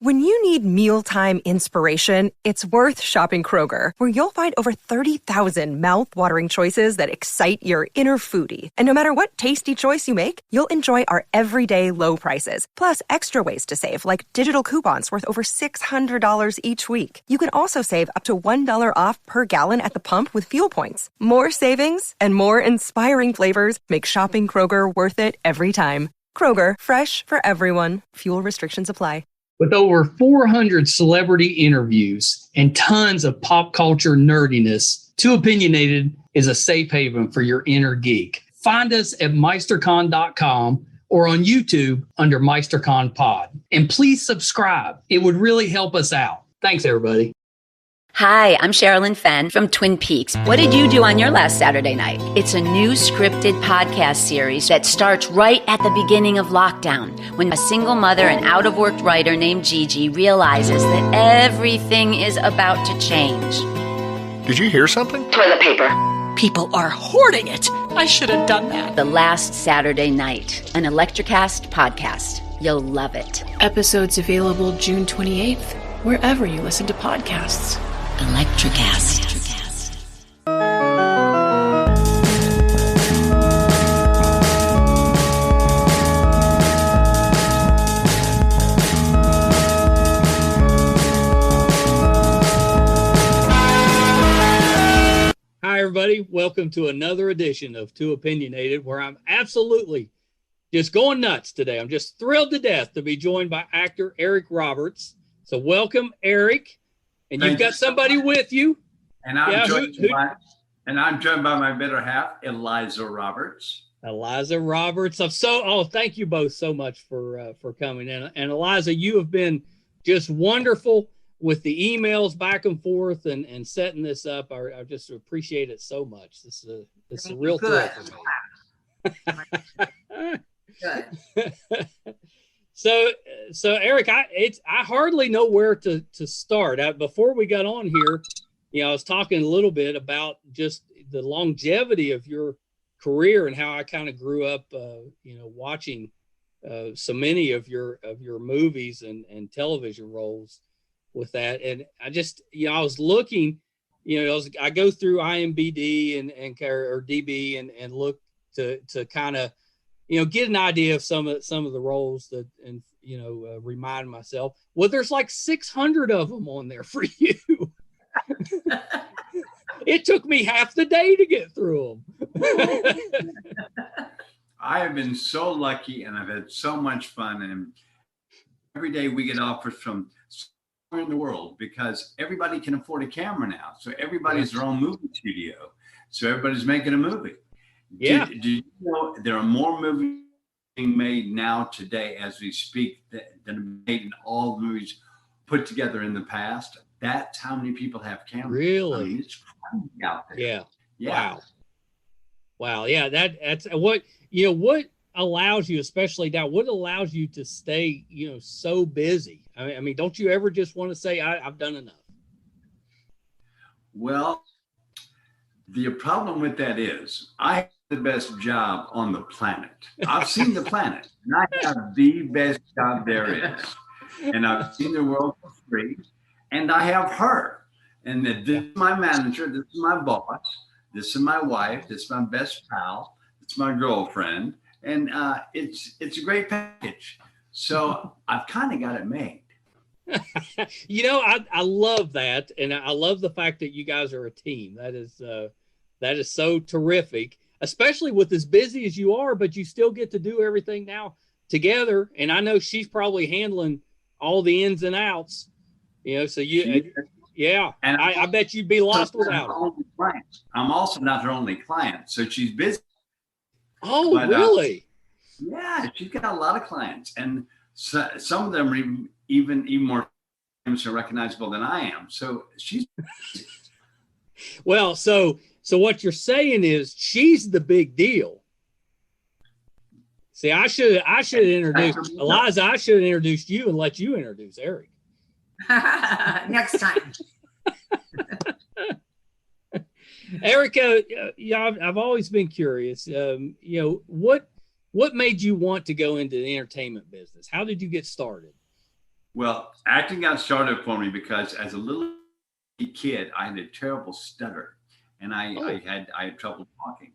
When you need mealtime inspiration, it's worth shopping Kroger, where you'll find over 30,000 mouth-watering choices that excite your inner foodie. And no matter what tasty choice you make, you'll enjoy our everyday low prices, plus extra ways to save, like digital coupons worth over $600 each week. You can also save up to $1 off per gallon at the pump with fuel points. More savings and more inspiring flavors make shopping Kroger worth it every time. Kroger, fresh for everyone. Fuel restrictions apply. With over 400 celebrity interviews and tons of pop culture nerdiness, Too Opinionated is a safe haven for your inner geek. Find us at meistercon.com or on YouTube under MeisterCon Pod. And please subscribe. It would really help us out. Thanks, everybody. Hi, I'm Sherilyn Fenn from Twin Peaks. What did you do on your last Saturday night? It's a new scripted podcast series that starts right at the beginning of lockdown, when a single mother and out-of-work writer named Gigi realizes that everything is about to change. Did you hear something? Toilet paper. People are hoarding it. I should have done that. The Last Saturday Night, an ElectraCast podcast. You'll love it. Episodes available June 28th, wherever you listen to podcasts. ElectraCast. Hi, everybody. Welcome to another edition of Too Opinionated, where I'm absolutely just going nuts today. I'm just thrilled to death to be joined by actor Eric Roberts. So welcome, Eric. And you've got somebody with you. And I'm joined by my better half, Eliza Roberts. Eliza Roberts. Thank you both so much for coming in. And Eliza, you have been just wonderful with the emails back and forth and setting this up. I just appreciate it so much. This is a real thrill for me. Good. So Eric, I hardly know where to start. Before we got on here, I was talking a little bit about just the longevity of your career and how I kind of grew up, watching so many of your movies and television roles with that. And I just, I was looking, I go through IMDb or DB and look to kind of, get an idea of some of the roles that, and remind myself. Well, there's like 600 of them on there for you. It took me half the day to get through them. I have been so lucky, and I've had so much fun. And every day we get offers from somewhere in the world, because everybody can afford a camera now. So everybody's their own movie studio. So everybody's making a movie. Yeah. Do you know there are more movies being made now today as we speak than are made in all the movies put together in the past? That's how many people have cameras. Really? I mean, it's crazy out there. Yeah. Wow. Yeah. That's what allows you, especially now, what allows you to stay, so busy? I mean, don't you ever just want to say, I've done enough? Well, the problem with that is I have the best job on the planet. I've seen the planet, and I have the best job there is. And I've seen the world for free, and I have her. And this is my manager, this is my boss, this is my wife, this is my best pal, it's my girlfriend, and it's a great package. So I've kind of got it made. I love that, and I love the fact that you guys are a team. That is so terrific, especially with as busy as you are, but you still get to do everything now together. And I know she's probably handling all the ins and outs, so and I bet you'd be lost without her. I'm also not her only client, so she's busy. Oh, but, really? Yeah, she's got a lot of clients, and some of them are even more recognizable than I am. So she's well, so what you're saying is she's the big deal. See, I should have introduced Eliza. I should have introduced you and let you introduce Eric. Next time. Eric, I've always been curious. What made you want to go into the entertainment business? How did you get started? Well, acting got started for me because as a little kid, I had a terrible stutter, and I had trouble talking.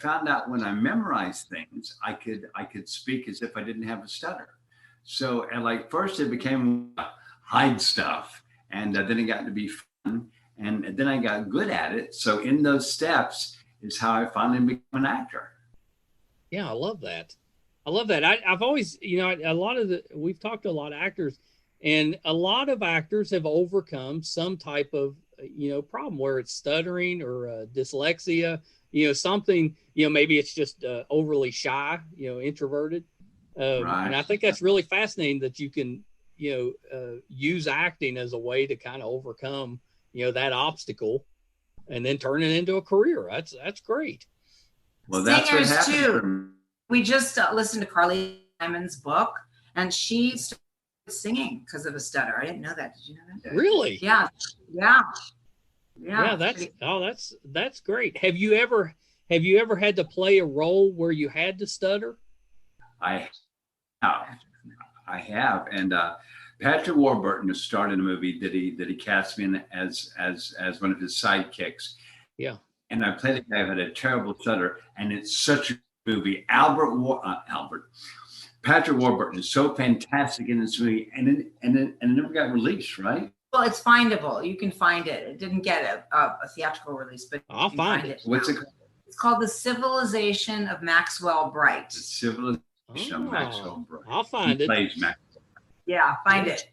Found out when I memorized things, I could speak as if I didn't have a stutter. So at like first it became hide stuff, and then it got to be fun, and then I got good at it. So in those steps is how I finally became an actor. Yeah, I love that. I love that. I've always, we've talked to a lot of actors, and a lot of actors have overcome some type of, problem where it's stuttering or dyslexia, something, maybe it's just overly shy, introverted. Right. And I think that's really fascinating that you can, use acting as a way to kind of overcome, that obstacle and then turn it into a career. That's great. Well, that's what Singers happened. too. We just listened to Carly Simon's book, and she started singing because of a stutter. I didn't know that. Did you know that? Really? Yeah. Yeah, that's great. Have you ever had to play a role where you had to stutter? I have, and Patrick Warburton has started a movie that he cast me in as one of his sidekicks. Yeah, and I played a guy who had a terrible stutter, and it's such a movie. Patrick Warburton is so fantastic in this movie, and it never got released, right? Well, it's findable. You can find it. It didn't get a theatrical release, but I'll find it. What's it called? It's called The Civilization of Maxwell Bright. The Civilization of Maxwell Bright. I'll find it. Yeah, find it.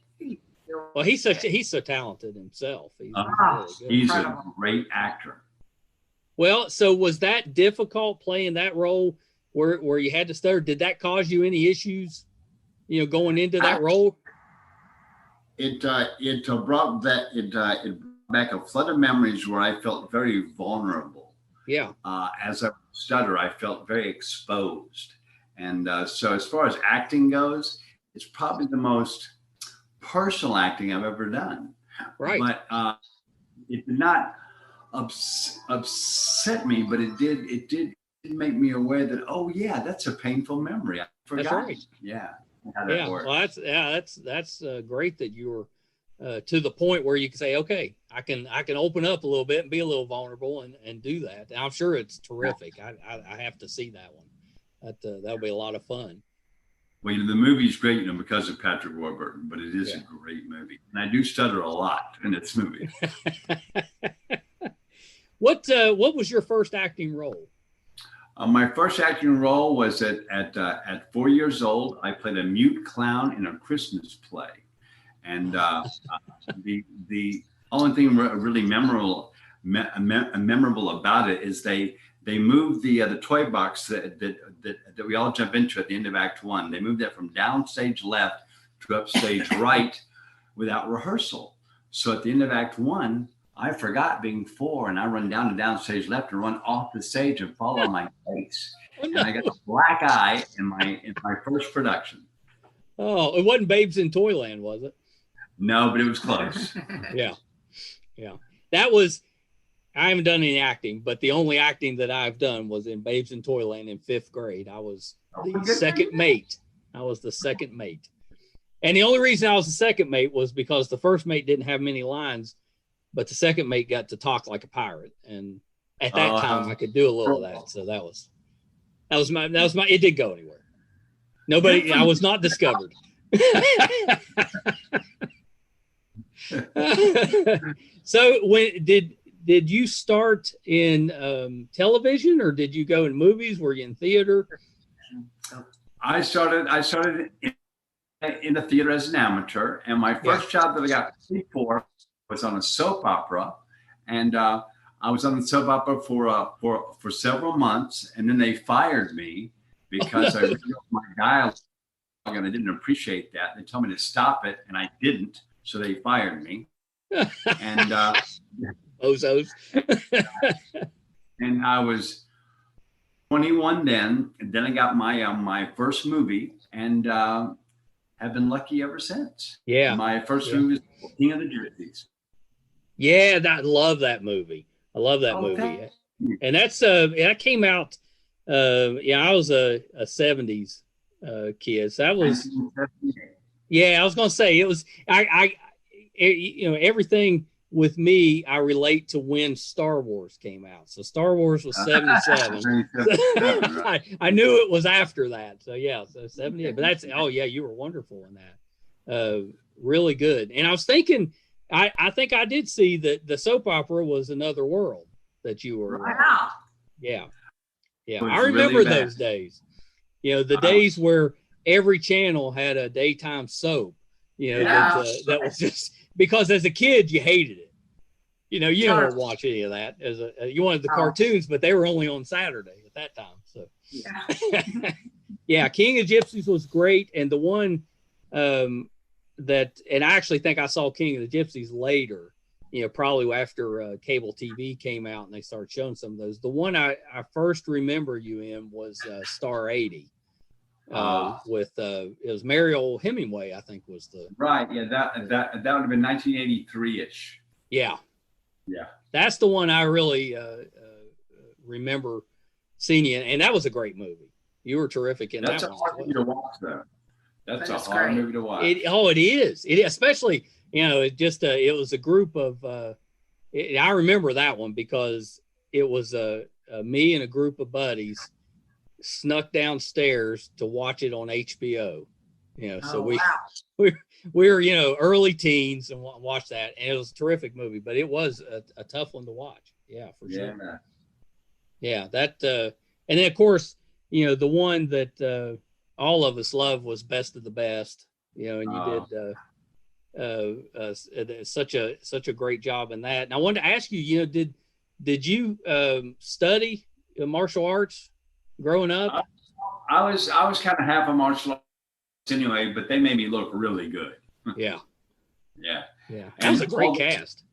Well, he's so talented himself. He's a great actor. Well, so was that difficult playing that role where you had to stutter? Did that cause you any issues, going into that role? It brought back a flood of memories where I felt very vulnerable. Yeah. As a stutter, I felt very exposed. And so as far as acting goes, it's probably the most personal acting I've ever done. Right. But it did not upset me, but it did make me aware that, oh yeah, that's a painful memory. I forgot. That's right. Yeah. Yeah. Well, that's great that you were to the point where you can say, okay, I can open up a little bit and be a little vulnerable and do that. And I'm sure it's terrific. I have to see that one. That'll be a lot of fun. Well, the movie's great, because of Patrick Warburton, but it is a great movie. And I do stutter a lot in this movie. What was your first acting role? My first acting role was at 4 years old. I played a mute clown in a Christmas play. And the only thing really memorable about it is they moved the toy box that we all jump into at the end of Act 1. They moved that from downstage left to upstage right without rehearsal. So at the end of Act 1, I forgot being 4, and I run down to downstage left and run off the stage and fall on my face. Oh, no. And I got a black eye in my first production. Oh, it wasn't Babes in Toyland, was it? No, but it was close. Yeah. That was. I haven't done any acting, but the only acting that I've done was in Babes in Toyland in 5th grade. I was the second mate. And the only reason I was the second mate was because the first mate didn't have many lines, but the second mate got to talk like a pirate. And at that time I could do a little of that. So that was my, it didn't go anywhere. I was not discovered. So did you start in television, or did you go in movies? Were you in theater? I started in the theater as an amateur, and my first job that I got paid for was on a soap opera, and I was on the soap opera for several months, and then they fired me because I read my dialogue and I didn't appreciate that. They told me to stop it, and I didn't, so they fired me. And Bozos. And I was 21 then, and then I got my first movie, and have been lucky ever since. Yeah. My first movie was King of the Gypsies. Yeah, I love that movie. I love that movie. And that came out, I was a 70s kid. So that was, Yeah, I was going to say it was. Everything with me, I relate to when Star Wars came out. So Star Wars was 77. Right. I knew it was after that. So yeah, so 78. But that's you were wonderful in that. Really good. And I was thinking, I think I did see that the soap opera was Another World that you were. Wow. Yeah. It I was remember really bad. those days. The days where every channel had a daytime soap. That was just because as a kid you hated it. You don't watch any of that you wanted the cartoons, but they were only on Saturday at that time. So yeah, King of Gypsies was great, and the one and I actually think I saw King of the Gypsies later. Probably after cable TV came out and they started showing some of those. The one I first remember you in was Star 80. With it was Mariel Hemingway, I think was the right. Yeah, that would have been 1983-ish. Yeah. Yeah. That's the one I really remember seeing you in, and that was a great movie. You were terrific in That's that one. one. That's a hard movie to watch, though. That's a hard movie to watch. It is. It especially, it just it was a group of I remember that one because it was me and a group of buddies snuck downstairs to watch it on HBO. So we were early teens and watched that, and it was a terrific movie, but it was a tough one to watch. Yeah, for sure. Man. Yeah, that and then of course, the one that all of us love was Best of the Best. And you did such a great job in that. And I wanted to ask you, did you study martial arts growing up? I was kind of half a martial arts anyway, but they made me look really good. Yeah. Yeah. That was a great cast.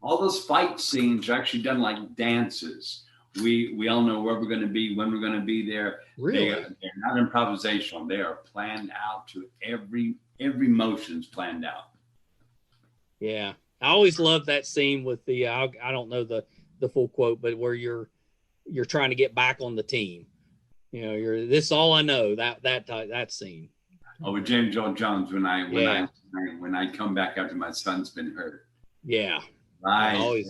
All those fight scenes are actually done like dances. We all know where we're going to be, when we're going to be there. Really? They're not improvisational. They are planned out to every motion's planned out. Yeah. I always loved that scene with the I don't know the full quote, but where you're trying to get back on the team. This is all I know, that scene. Oh, with James Earl Jones when I come back after my son's been hurt. Yeah. Right. I always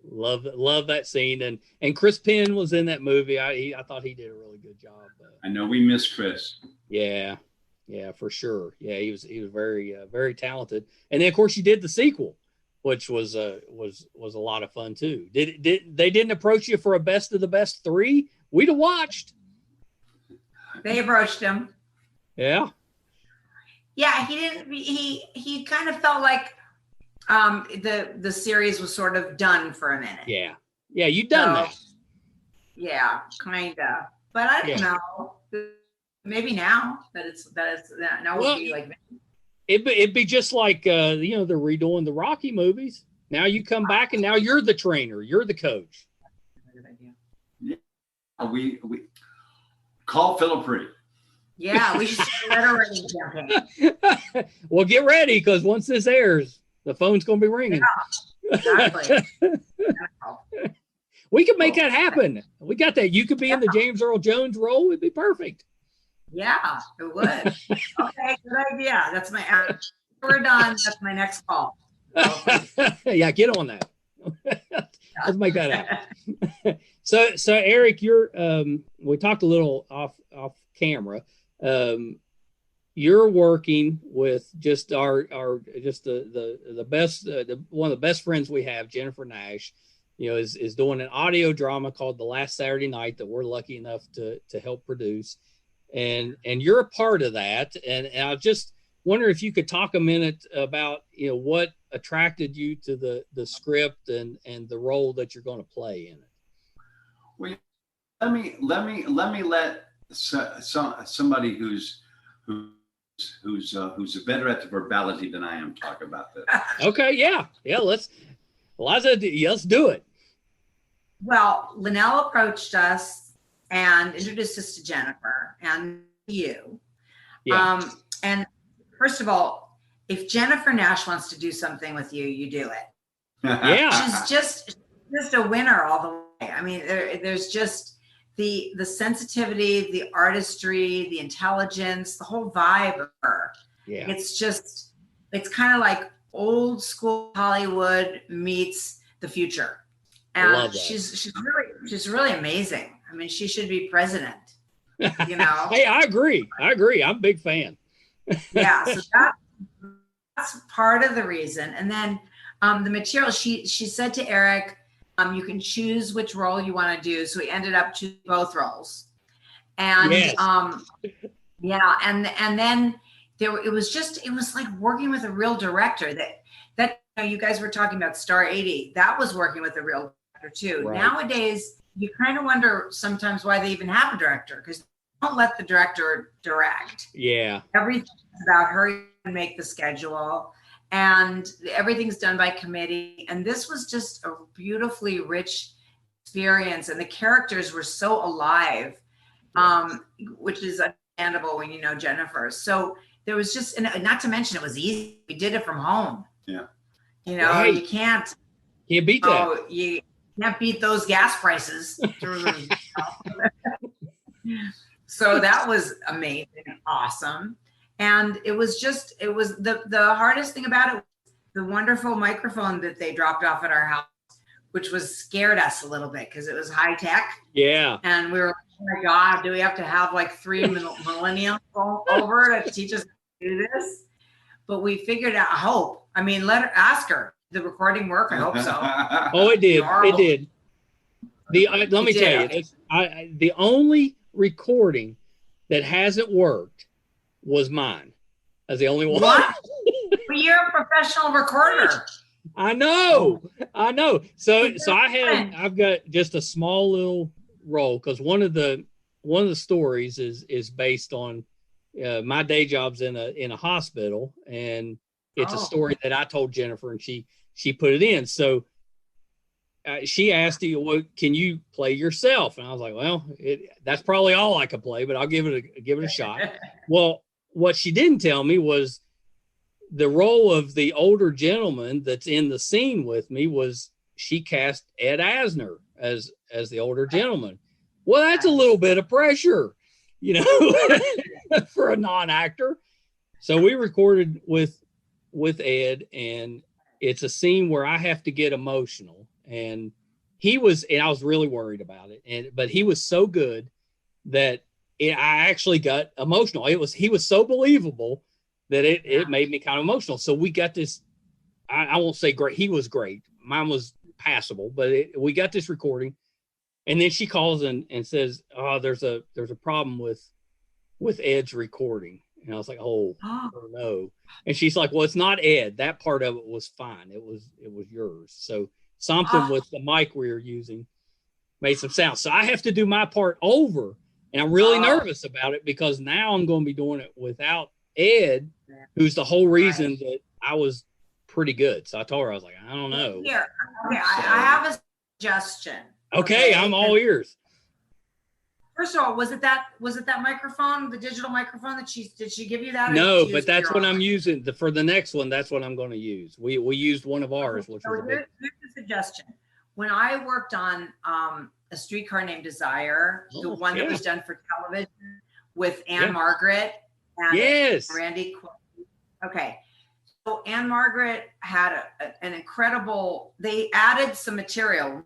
love that scene, and Chris Penn was in that movie. I thought he did a really good job. I know we miss Chris. Yeah, for sure. Yeah, he was very very talented. And then of course you did the sequel, which was a lot of fun too. Did they didn't approach you for a Best of the Best 3? We'd have watched. They approached him. Yeah. Yeah, he didn't. He kind of felt like the series was sort of done for a minute. Yeah, you've done that. Yeah, kind of. But I don't know. Maybe now that it's now would be like. It'd be just like they're redoing the Rocky movies. Now you come back and now you're the trainer, you're the coach. Yeah, we call Philip Reed. Yeah, we should start a letter writing campaign. Well, get ready because once this airs, the phone's going to be ringing. Yeah, exactly. We could make that happen. We got that. You could be in the James Earl Jones role. It'd be perfect. Yeah, it would. Okay, good idea. That's we're done. That's my next call. Yeah, get on that. Let's make that happen. So Eric, you're we talked a little off camera. You're working with just the best one of the best friends we have, Jennifer Nash, is doing an audio drama called The Last Saturday Night that we're lucky enough to help produce, and you're a part of that. And I just wonder if you could talk a minute about what attracted you to the script and the role that you're going to play in it. Well, let me let somebody who's better at the verbality than I am talk about this. Okay, yeah. Let's do it. Well, Linnell approached us and introduced us to Jennifer and you. Yeah. And first of all, if Jennifer Nash wants to do something with you, you do it. Yeah. She's just a winner all the way. I mean, there's just the sensitivity, the artistry, the intelligence, the whole vibe of her. Yeah. It's kind of like old school Hollywood meets the future. And she's really amazing. I mean, she should be president, you know? Hey, I agree. I'm a big fan. Yeah. So that's part of the reason. And then the material, she said to Eric, you can choose which role you want to do. So he ended up choosing both roles. And yes. Yeah. And then it was like working with a real director that you guys were talking about Star 80. That was working with a real director too. Right. Nowadays, you kind of wonder sometimes why they even have a director, because they don't let the director direct. Yeah. Everything's about her and make the schedule, and everything's done by committee. And this was just a beautifully rich experience, and the characters were so alive, which is understandable when you know Jennifer. So there was just, and not to mention it was easy. We did it from home. Yeah. You know, right. You can't beat that. You can't beat those gas prices. So that was amazing, awesome. And it was the hardest thing about it was the wonderful microphone that they dropped off at our house, which scared us a little bit because it was high tech. Yeah. And we were like, oh my God, do we have to have like 3 millennials over to teach us how to do this? But we figured out, ask her. Did the recording work? I hope so. Oh, it did. It did. Let me tell you, the only recording that hasn't worked was mine. That's the only one. What? But you're a professional recorder. I know. So I've got just a small little role, because one of the stories is based on my day job's in a hospital, and it's a story that I told Jennifer, and she put it in. So she asked you, well, can you play yourself? And I was like, well, that's probably all I could play, but I'll give it a shot. Well, what she didn't tell me was the role of the older gentleman that's in the scene with me was she cast Ed Asner as the older gentleman. Well, that's a little bit of pressure, for a non-actor. So we recorded with Ed, and it's a scene where I have to get emotional, and I was really worried about it. But he was so good that I actually got emotional. He was so believable that it made me kind of emotional. So we got this, I won't say great. He was great. Mine was passable, but we got this recording, and then she calls and says, oh, there's a problem with Ed's recording. And I was like, oh no. And she's like, well, it's not Ed. That part of it was fine. It was yours. So something with the mic we were using made some sound. So I have to do my part over. And I'm really nervous about it, because now I'm going to be doing it without Ed, who's the whole reason that I was pretty good. So I told her, I was like, I don't know. Here, okay, I have a suggestion. Okay, I'm all ears. First of all, was it that microphone, the digital microphone did she give you that? No, but that's what I'm using for the next one. That's what I'm going to use. We used one of ours, which was here's a suggestion. When I worked on A Streetcar Named Desire, the one that was done for television with Anne Margaret and Randy. Okay. So Anne Margaret had an incredible, they added some material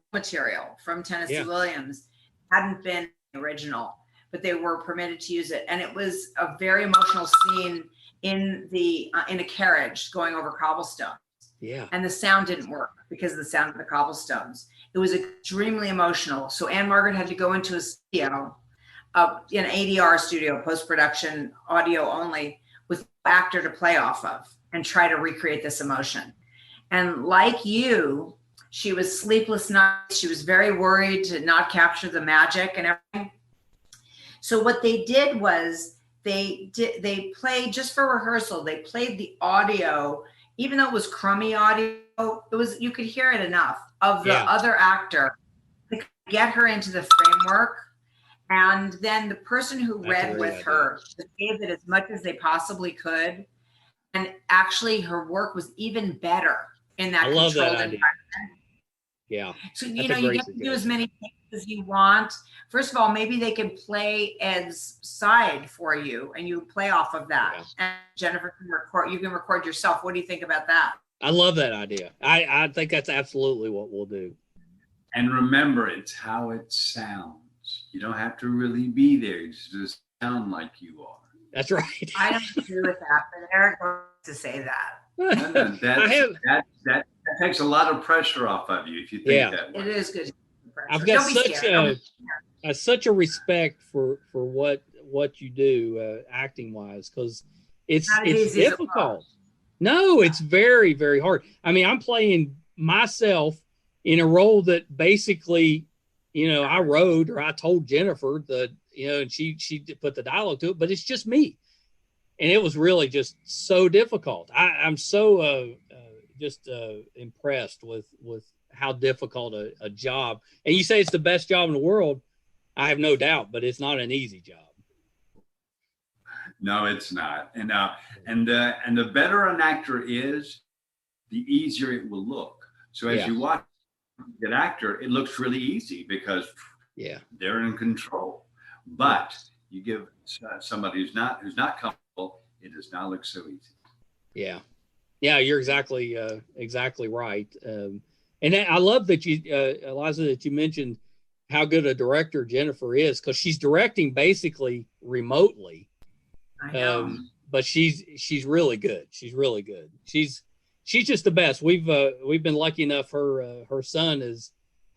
from Tennessee Williams, hadn't been original, but they were permitted to use it. And it was a very emotional scene in a carriage going over cobblestones. Yeah. And the sound didn't work because of the sound of the cobblestones. It was extremely emotional. So Anne Margaret had to go into a studio, an ADR studio, post-production, audio only, with an actor to play off of and try to recreate this emotion. And like you, she was sleepless nights. She was very worried to not capture the magic and everything. So what they did was they played, just for rehearsal, they played the audio, even though it was crummy audio, you could hear it enough of the other actor to get her into the framework. And then the person who read with her gave it as much as they possibly could. And actually her work was even better in that controlled environment. Yeah. So, you get to do as many takes because you want, first of all, maybe they can play Ed's side for you and you play off of that. Yeah. And Jennifer can record, you can record yourself. What do you think about that? I love that idea. I think that's absolutely what we'll do. And remember, it's how it sounds. You don't have to really be there. You just sound like you are. That's right. I don't agree with that, but Eric wants to say that. That takes a lot of pressure off of you if you think that way. It is good. I've got such a respect for what you do acting wise, because it's difficult. No, it's very, very hard. I mean, I'm playing myself in a role that basically, I wrote, or I told Jennifer that, and she put the dialogue to it, but it's just me. And it was really just so difficult. I'm so impressed with how difficult a job. And you say it's the best job in the world. I have no doubt, but it's not an easy job. No, it's not. And the better an actor is, the easier it will look. So as you watch an actor, it looks really easy because they're in control. But you give somebody who's not comfortable, it does not look so easy. Yeah, you're exactly right. And I love that you, Eliza, that you mentioned how good a director Jennifer is, because she's directing basically remotely. I know. But she's really good. She's really good. She's just the best. We've been lucky enough. Her son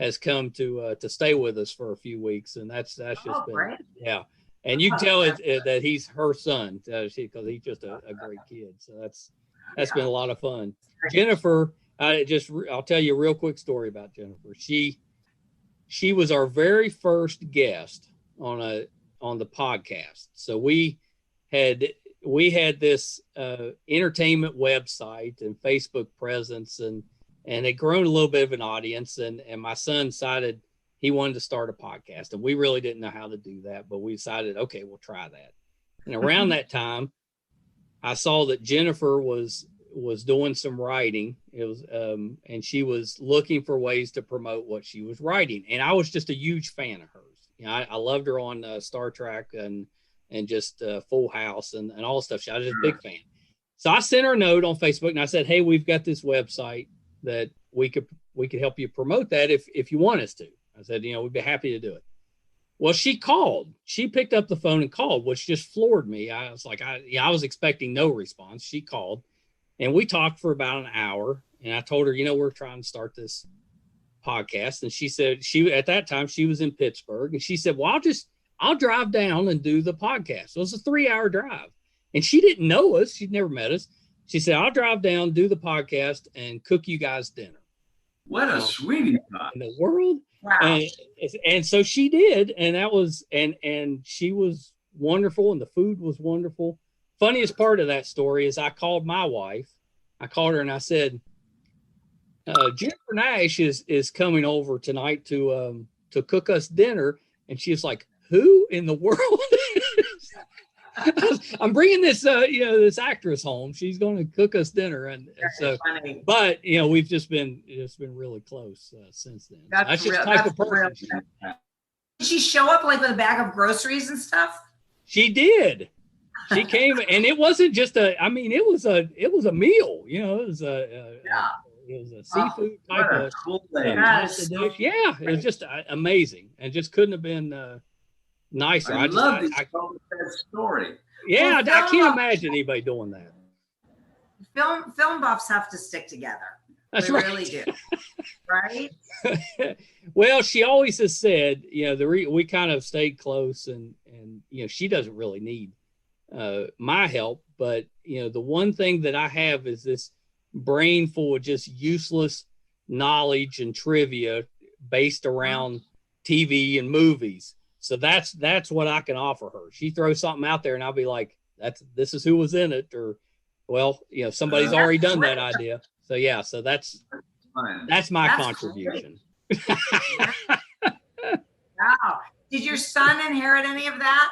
has come to stay with us for a few weeks, and that's just been great. Yeah. And you can tell that he's her son, because he's just a great kid. So that's been a lot of fun. Jennifer, I'll tell you a real quick story about Jennifer. She was our very first guest on the podcast. So we had this entertainment website and Facebook presence, and it grown a little bit of an audience. And my son decided he wanted to start a podcast, and we really didn't know how to do that, but we decided, okay, we'll try that. And around that time, I saw that Jennifer was doing some writing. It was, and she was looking for ways to promote what she was writing. And I was just a huge fan of hers. I loved her on Star Trek and just Full House and all the stuff. I was just a big fan. So I sent her a note on Facebook and I said, hey, we've got this website that we could help you promote that if you want us to. I said, we'd be happy to do it. Well, she called. She picked up the phone and called, which just floored me. I was like, I was expecting no response. She called, and we talked for about an hour. And I told her, we're trying to start this podcast. And she said at that time she was in Pittsburgh, and she said, well, I'll drive down and do the podcast. So it was a 3-hour drive, and she didn't know us. She'd never met us. She said, I'll drive down, do the podcast, and cook you guys dinner. What a sweetie pie in the world. Wow. And so she did, and that was, and she was wonderful, and the food was wonderful. Funniest part of that story is I called my wife. I called her and I said, Jennifer Nash is coming over tonight to cook us dinner. And she was like, who in the world? I'm bringing this actress home. She's going to cook us dinner, and so. Funny. But we've just been really close since then. That's just type of person. Did she show up like with a bag of groceries and stuff? She did. She came, and it wasn't just it was a meal. It was a seafood type of dish. Yeah, it was just amazing, and just couldn't have been nicer. I love this story. Yeah, I can't imagine anybody doing that. Film buffs have to stick together. That's they right. really do. Right? Well, she always has said, we kind of stayed close, and she doesn't really need my help, but the one thing that I have is this brain full of just useless knowledge and trivia based around TV and movies. So that's what I can offer her. She throws something out there and I'll be like, this is who was in it, or somebody's already done that idea. So yeah, so that's my contribution. Wow. Did your son inherit any of that?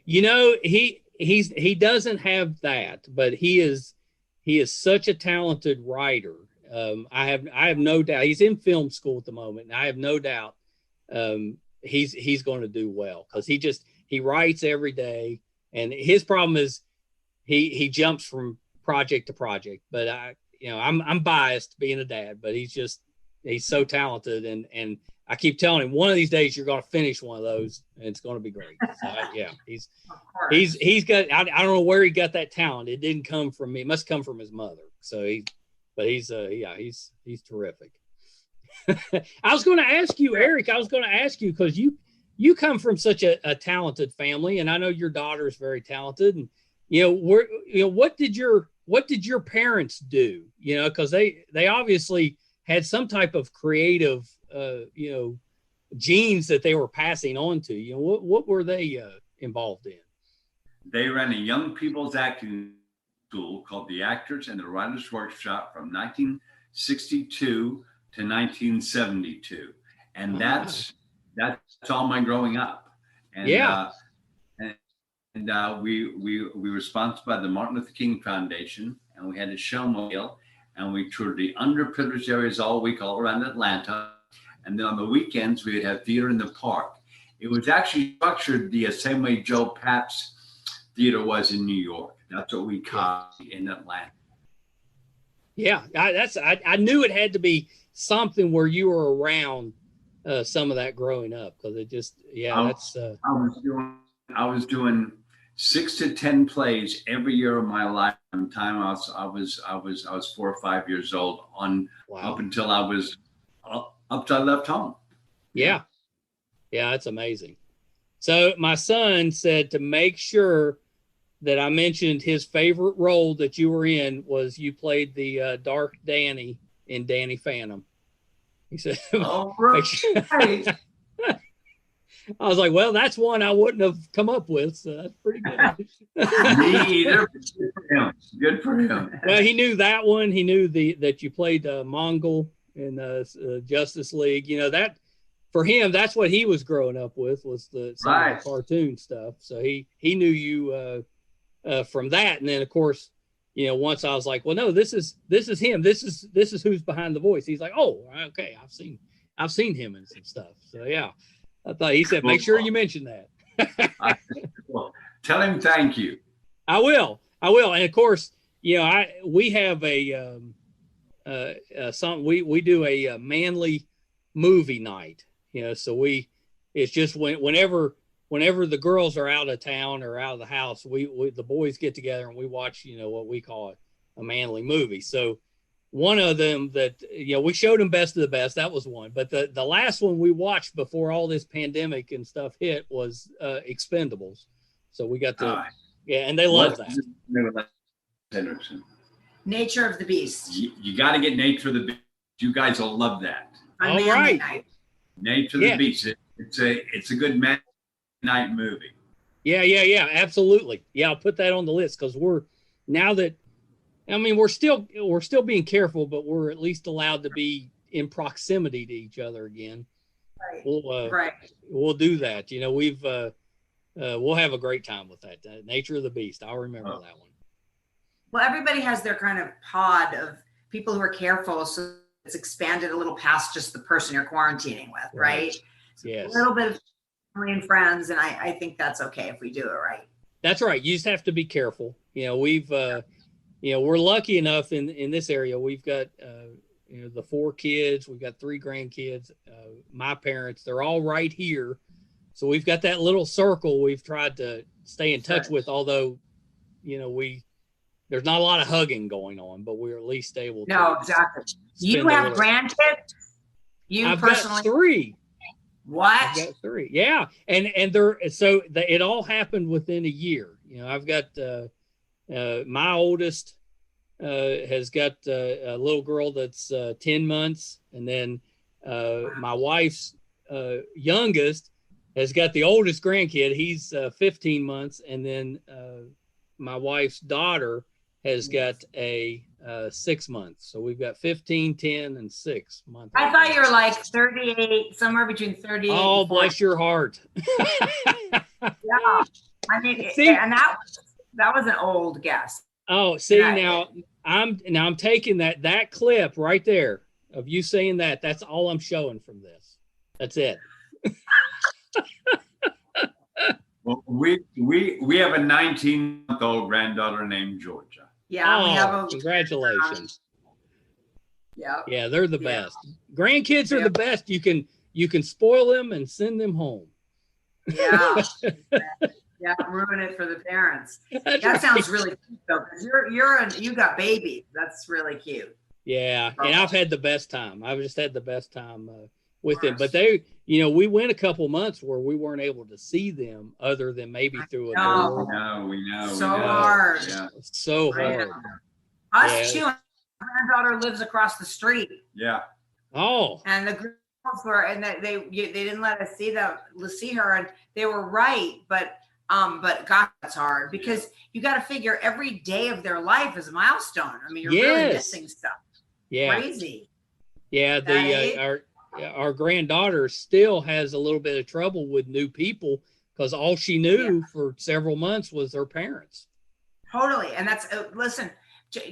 He doesn't have that, but he is such a talented writer. I have no doubt. He's in film school at the moment, and I have no doubt he's going to do well, because he writes every day, and his problem is he jumps from project to project. But I'm biased being a dad, but he's so talented, and I keep telling him, one of these days you're going to finish one of those, and it's going to be great. So he's got, I don't know where he got that talent. It didn't come from me. It must come from his mother. So he's terrific. I was going to ask you, Eric, because you come from such a talented family, and I know your daughter is very talented, and what did your parents do? Because they obviously had some type of creative genes that they were passing on to you. What were they involved in? They ran a young people's acting school called the Actors and the Writers Workshop from 1962 to 1972, and that's all my growing up. And we were sponsored by the Martin Luther King Foundation, and we had a showmobile, and we toured the underprivileged areas all week, all around Atlanta. And then on the weekends, we would have theater in the park. It was actually structured the same way Joe Papp's theater was in New York. That's what we copied in Atlanta. Yeah, I knew it had to be something where you were around some of that growing up, because it just, I was doing 6 to 10 plays every year of my life. From time I was 4 or 5 years old up until I left home. Yeah, that's amazing. So my son said to make sure that I mentioned his favorite role that you were in was you played the Dark Danny in Danny Phantom. He said, "Oh, right." I was like, well, that's one I wouldn't have come up with, so that's pretty good. Me either. Good for him. Well, he knew that one. He knew that you played Mongol in Justice League. That for him, that's what he was growing up with, was some of the cartoon stuff. So he knew you from that, and then of course, once I was like, well, no, this is him. This is who's behind the voice. He's like, oh, okay, I've seen him in some stuff. So yeah. I thought he said, make sure you mention that. Well, tell him thank you. I will. And of course, we have we do a manly movie night, so it's just whenever the girls are out of town or out of the house, we the boys get together and we watch, what we call a manly movie. So one of them that, we showed them Best of the Best. That was one. But the last one we watched before all this pandemic and stuff hit was Expendables. So we got to, and they love that. Nature of the Beast. You got to get Nature of the Beast. You guys will love that. All right. Nature of the Beast. It's a good man night movie. Yeah, absolutely. Yeah, I'll put that on the list, because we're still being careful, but we're at least allowed to be in proximity to each other again. Right. We'll do that. We'll have a great time with that. Nature of the Beast. I'll remember that one. Well, everybody has their kind of pod of people who are careful, so it's expanded a little past just the person you're quarantining with, right? Yes. A little bit of family and friends, and I think that's okay if we do it right. That's right. You just have to be careful. We're lucky enough in this area. We've got, the 4 kids. We've got 3 grandkids. My parents, they're all right here. So we've got that little circle we've tried to stay in touch with, although, there's not a lot of hugging going on, but we're at least able to. No, exactly. You have grandkids? I've got 3. What? I've got 3. Yeah. And it all happened within a year. I've got, my oldest has got a little girl that's 10 months. And then my wife's youngest has got the oldest grandkid. He's 15 months. And then my wife's daughter has got a 6 months. So we've got 15, 10, and 6 months. I thought you were like 38, somewhere between 38. Oh, bless your heart. Yeah. I mean, and that was an old guess. Oh, see, now I'm taking that clip right there of you saying that. That's all I'm showing from this. That's it. Well, we have a 19-month-old granddaughter named Georgia. Yeah, we have a congratulations. Yeah, they're the best. Grandkids are the best. You can spoil them and send them home. Yeah. Yeah, ruin it for the parents. That sounds really cute though, because you got babies. That's really cute. Yeah, and I've had the best time. I've just had the best time with them. But they, we went a couple months where we weren't able to see them other than maybe through a door. We know. So hard. Yeah. So hard. Us too. My granddaughter lives across the street. Yeah. Oh. And the girls were, and they didn't let us see her, and they were right, but God, that's hard because you got to figure every day of their life is a milestone. I mean, you're really missing stuff. Yeah. Crazy. Yeah. Our granddaughter still has a little bit of trouble with new people because all she knew for several months was her parents. Totally. And that's, listen,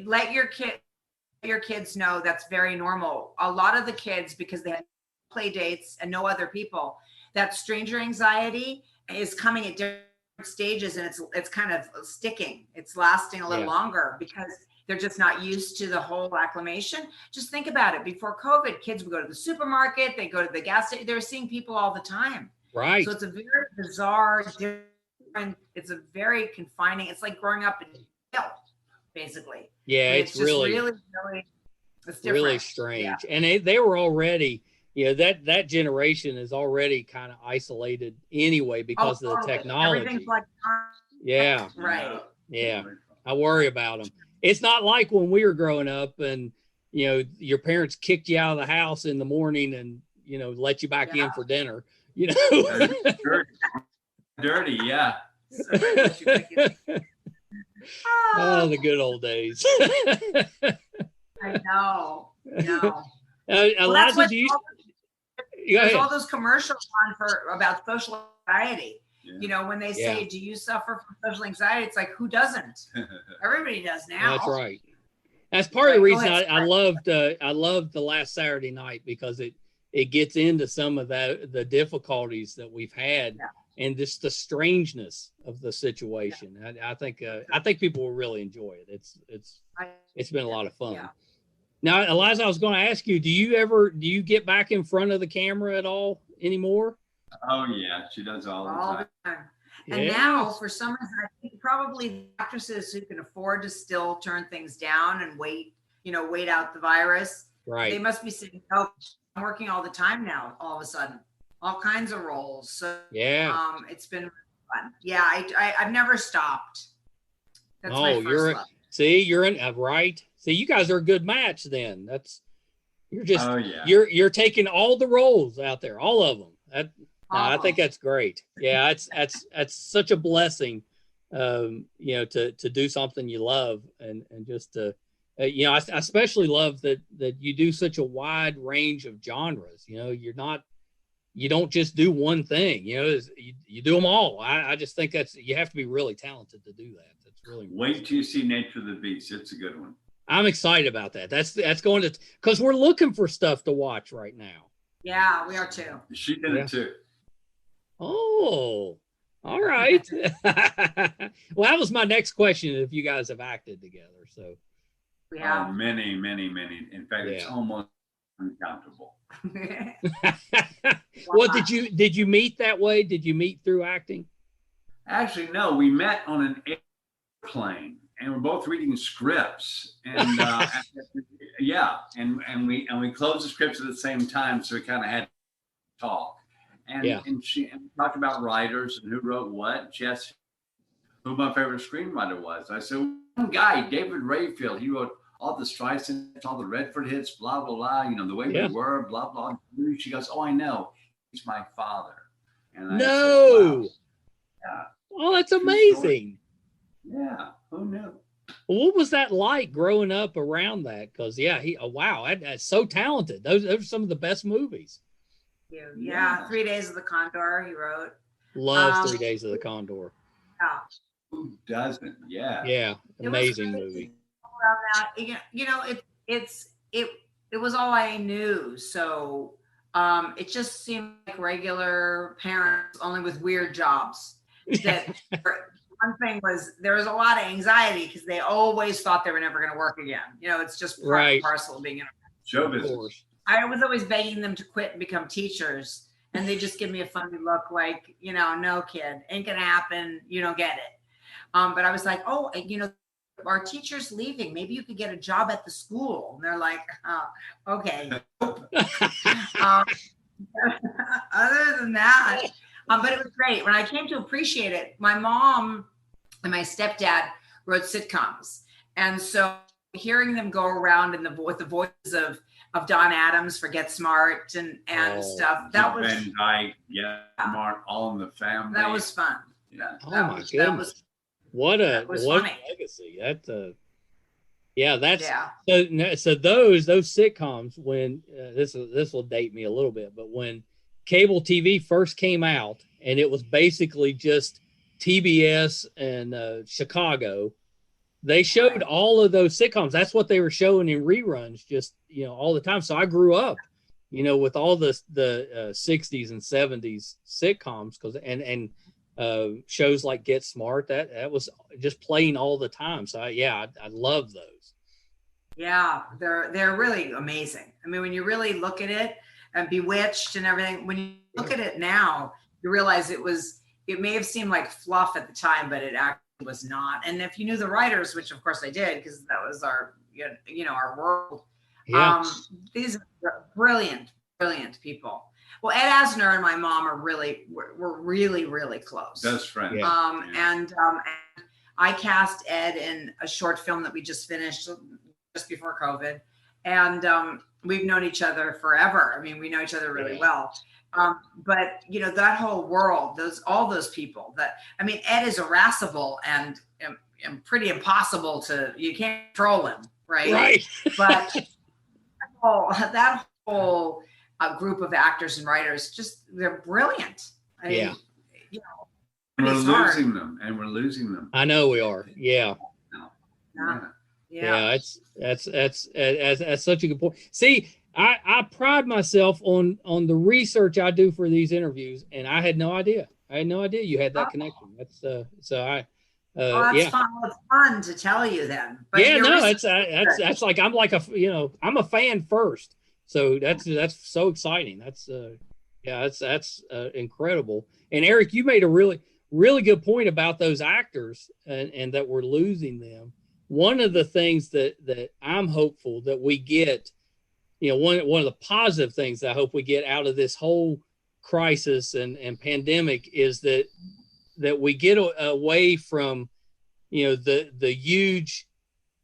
let your kids know that's very normal. A lot of the kids, because they had play dates and no other people, that stranger anxiety is coming at different stages, and it's kind of sticking. It's lasting a little longer because they're just not used to the whole acclimation. Just think about it. Before COVID, kids would go to the supermarket, they go to the gas station. They're seeing people all the time. Right. So it's a very bizarre, different. It's a very confining. It's like growing up in jail, basically. Yeah, I mean, it's just really it's different. Really strange. Yeah. And they were already, that generation is already kind of isolated anyway because of the technology. Everything's like, yeah. Right. Yeah. I worry about them. It's not like when we were growing up and, your parents kicked you out of the house in the morning and, let you back in for dinner, Dirty, yeah. Oh, the good old days. I know. Eliza, there's all those commercials on about social anxiety. Yeah. When they say, do you suffer from social anxiety? It's like, who doesn't? Everybody does now. That's right. That's part of the reason I loved the last Saturday night, because it gets into some of the difficulties that we've had and just the strangeness of the situation. I think people will really enjoy it. It's been a lot of fun. Yeah. Now, Eliza, I was going to ask you, do you get back in front of the camera at all anymore? Oh yeah, she does all the time. And now, for some reason, I think probably actresses who can afford to still turn things down and wait out the virus. Right. They must be saying, "Oh, I'm working all the time now." All of a sudden, all kinds of roles. So it's been fun. Yeah, I've never stopped. That's my first love. You're in right. See, you guys are a good match. Then you're taking all the roles out there, all of them. I think that's great. Yeah, that's such a blessing, to do something you love and just to, I especially love that you do such a wide range of genres. You don't just do one thing. You do them all. I just think you have to be really talented to do that. That's really wait till you see Nature of the Beast. It's a good one. I'm excited about that. That's going to, because we're looking for stuff to watch right now. Yeah, we are too. She did it too. Oh, all right. Well, that was my next question, if you guys have acted together. So many. In fact, it's almost uncountable. Well, did you meet that way? Did you meet through acting? Actually, no. We met on an airplane, and we're both reading scripts, and and we closed the scripts at the same time, so we kind of had to talk. And we talked about writers and who wrote what. She asked who my favorite screenwriter was. I said, one guy, David Rayfield. He wrote all the Streisand, all the Redford hits, blah, blah, blah. The way we were, blah, blah. She goes, oh, I know. He's my father. And I said, wow. Yeah. Oh, that's amazing. Yeah. Who knew? Well, what was that like growing up around that? Because, that's so talented. Those are some of the best movies. Yeah, 3 Days of the Condor, he wrote. Loves 3 Days of the Condor. Yeah. Who doesn't? Yeah. Yeah, amazing movie. That. It was all I knew. So It just seemed like regular parents, only with weird jobs. That one thing was there was a lot of anxiety because they always thought they were never going to work again. You know, it's just part and parcel of being in show business. I was always begging them to quit and become teachers, and they just give me a funny look, like, you know, no, kid, ain't gonna happen. You don't get it. But I was like, oh, you know, our teacher's leaving. Maybe you could get a job at the school. And they're like, oh, okay. Other than that, but it was great. When I came to appreciate it, my mom and my stepdad wrote sitcoms. And so hearing them go around with the voices of Don Adams for Get Smart and stuff, that was Van Dyke, Smart, All in the Family. That was fun. Yeah. My goodness. What a legacy. So those sitcoms, when this will date me a little bit, but when cable TV first came out and it was basically just TBS and Chicago, they showed all of those sitcoms. That's what they were showing in reruns, just, you know, all the time. So I grew up, you know, with all the 60s and 70s sitcoms, and shows like Get Smart, that was just playing all the time. So I love those. Yeah, they're really amazing. I mean, when you really look at it, and Bewitched and everything, when you look at it now, you realize it may have seemed like fluff at the time, but it actually was not. And if you knew the writers, which of course I did, because that was our, you know, our world. Yeah. These are brilliant people. Well, Ed Asner and my mom were really close. Best friends. And I cast Ed in a short film that we just finished just before COVID. And we've known each other forever. I mean, we know each other really well. But you know, that whole world, all those people Ed is irascible and pretty impossible you can't control him. Right. But that whole group of actors and writers, they're brilliant. I mean, you know, we're losing them. I know we are. Yeah. That's such a good point. See, I pride myself on the research I do for these interviews, and I had no idea. You had that connection. That's fun. It's fun to tell you then. But that's like I'm a fan first. So that's so exciting. That's incredible. And Eric, you made a really, really good point about those actors and that we're losing them. One of the things that I'm hopeful that we get, you know, one of the positive things that I hope we get out of this whole crisis and pandemic is that we get away from, you know, the huge,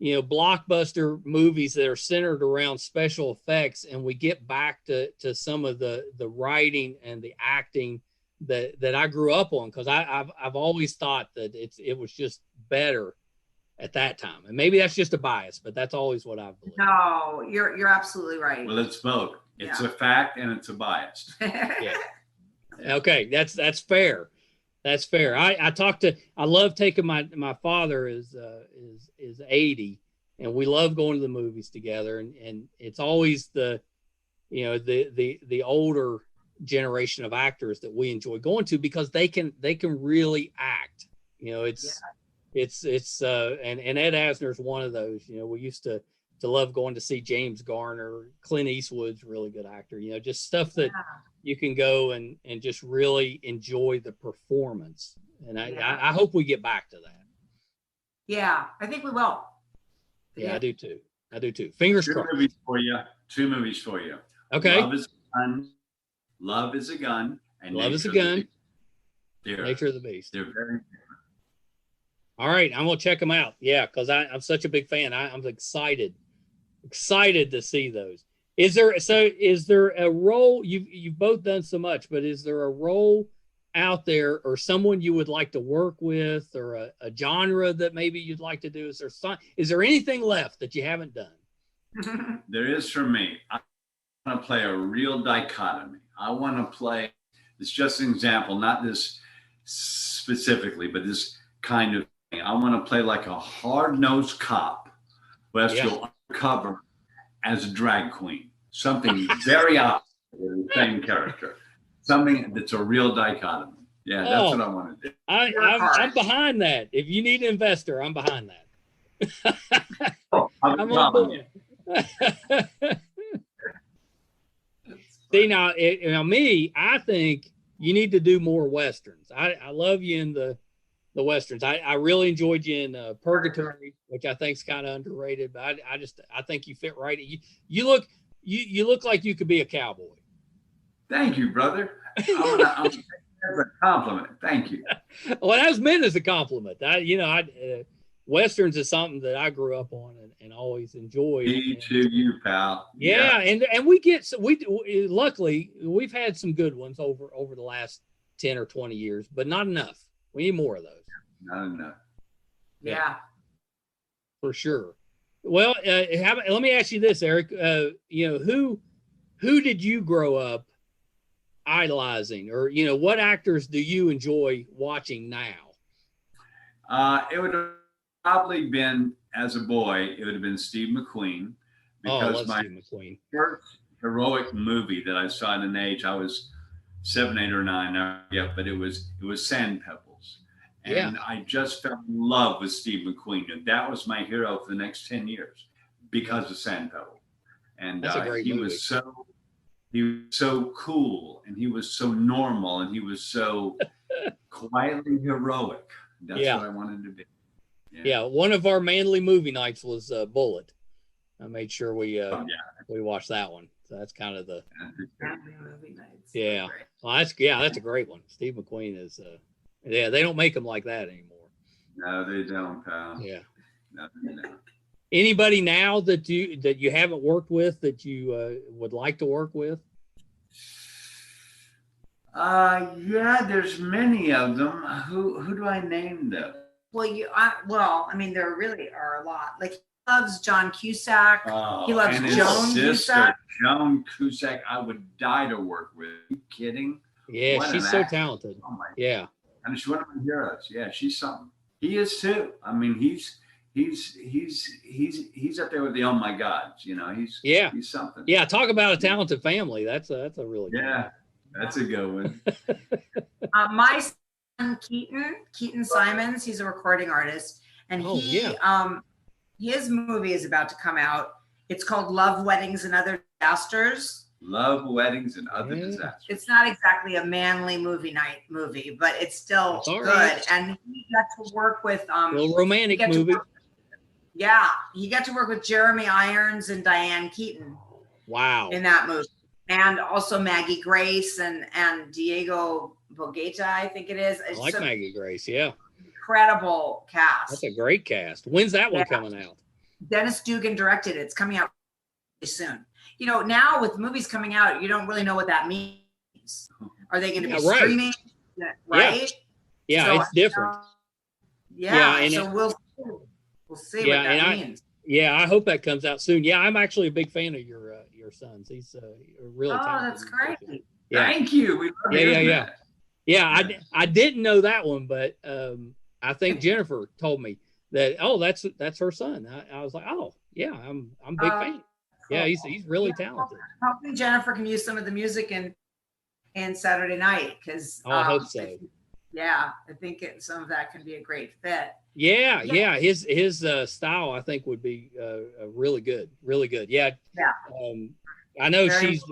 you know, blockbuster movies that are centered around special effects, and we get back to some of the writing and the acting that I grew up on, because I've always thought that it was just better at that time. And maybe that's just a bias, but that's always what I've believed. No, you're absolutely right. Well, it's both. It's a fact and it's a bias. Yeah. Okay, that's fair. That's fair. I love taking my father is 80, and we love going to the movies together, and it's always the older generation of actors that we enjoy going to, because they can really act. You know, it's and Ed Asner's one of those. You know, we used to love going to see James Garner. Clint Eastwood's a really good actor. You know, just stuff that you can go and just really enjoy the performance. And I hope we get back to that. Yeah, I think we will. Yeah, I do too. Fingers crossed. Two movies for you. Okay. Love is a Gun. And Love is a Gun. Nature of the Beast. They're very different. All right, I'm gonna check them out. Yeah, because I'm such a big fan. I'm excited to see those. Is there a role you've both done so much, but is there a role out there or someone you would like to work with, or a genre that maybe you'd like to do? Is there anything left that you haven't done? There is for me. I want to play a real dichotomy. I want to play, it's just an example, not this specifically, but this kind of thing. I want to play like a hard-nosed cop who has to go undercover as a drag queen. Something very opposite the same character. Something that's a real dichotomy. Yeah, that's what I want to do. I'm behind that. If you need an investor, I'm behind that. I'm on board. See, now me, I think you need to do more Westerns. I love you in the Westerns. I really enjoyed you in Purgatory, which I think is kind of underrated, but I think you fit right. You look like you could be a cowboy. Thank you, brother. That's a compliment. Thank you. Well, that was meant as a compliment. Westerns is something that I grew up on and always enjoyed. Me too, you pal. Yeah, and luckily we've had some good ones over the last 10 or 20 years, but not enough. We need more of those. Not enough. Yeah. For sure. Well, let me ask you this, Eric. Who did you grow up idolizing, or what actors do you enjoy watching now? It would have probably been, as a boy, it would have been Steve McQueen, because my first heroic movie that I saw at an age, I was 7, 8, or 9, but it was Sand Pebbles, and I just fell in love with Steve McQueen, and that was my hero for the next 10 years because of Sand Pebbles. And he was so cool, and he was so normal, and he was so quietly heroic. That's what I wanted to be. Yeah, one of our manly movie nights was Bullet. I made sure we watched that one. So that's kind of the manly movie nights. Yeah, well, that's a great one. Steve McQueen is they don't make them like that anymore. No, they don't, pal. Yeah. No, they don't. Anybody now that you haven't worked with that you would like to work with? There's many of them. Who do I name though? Well, there really are a lot. Like, he loves John Cusack. He loves Joan Cusack. Joan Cusack, I would die to work with. Are you kidding? Yeah, she's so talented. Oh my God. Yeah. And she's one of my heroes. Yeah, she's something. He is too. He's up there with the oh my gods. He's something. Yeah, talk about a talented family. That's a really good one. That's a good one. My son Keaton Simons, he's a recording artist, and his movie is about to come out. It's called Love, Weddings, and Other Disasters. Love, Weddings, and Other Disasters. It's not exactly a manly movie, but it's still good. Right. And he got to work with little romantic movie. He got to work with Jeremy Irons and Diane Keaton. Wow. In that movie. And also Maggie Grace and Diego Bogota, I think it is. I like Maggie Grace, yeah. Incredible cast. That's a great cast. When's that one coming out? Dennis Dugan directed it. It's coming out soon. Now with movies coming out, you don't really know what that means. Are they going to be streaming? Right? Yeah, so, it's different. So we'll see what that means. I hope that comes out soon. Yeah, I'm actually a big fan of your son's. He's really talented. That's great. Yeah. Thank you. We love hearing that. Yeah, I didn't know that one, but I think Jennifer told me that. Oh, that's her son. I was like, oh yeah, I'm a big fan. Cool. Yeah, he's really talented. Hopefully Jennifer can use some of the music in Saturday Night, because I hope so. I think some of that can be a great fit. Yeah. His style, I think, would be really good. Yeah. I know she's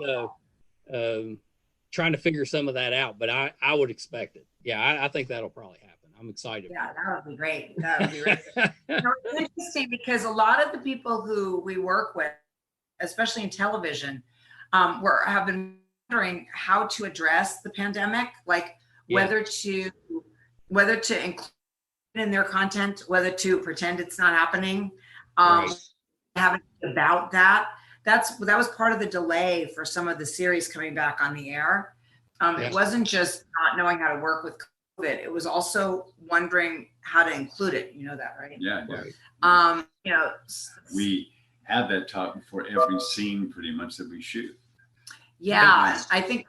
trying to figure some of that out, but I would expect it. Yeah, I think that'll probably happen. I'm excited. Yeah, that would be great. It's interesting because a lot of the people who we work with, especially in television, have been wondering how to address the pandemic, like whether to include in their content, whether to pretend it's not happening, having about that. That was part of the delay for some of the series coming back on the air. It wasn't just not knowing how to work with COVID. It was also wondering how to include it. You know that, right? Yeah. Right. We have that talk before every scene pretty much that we shoot. Yeah, I think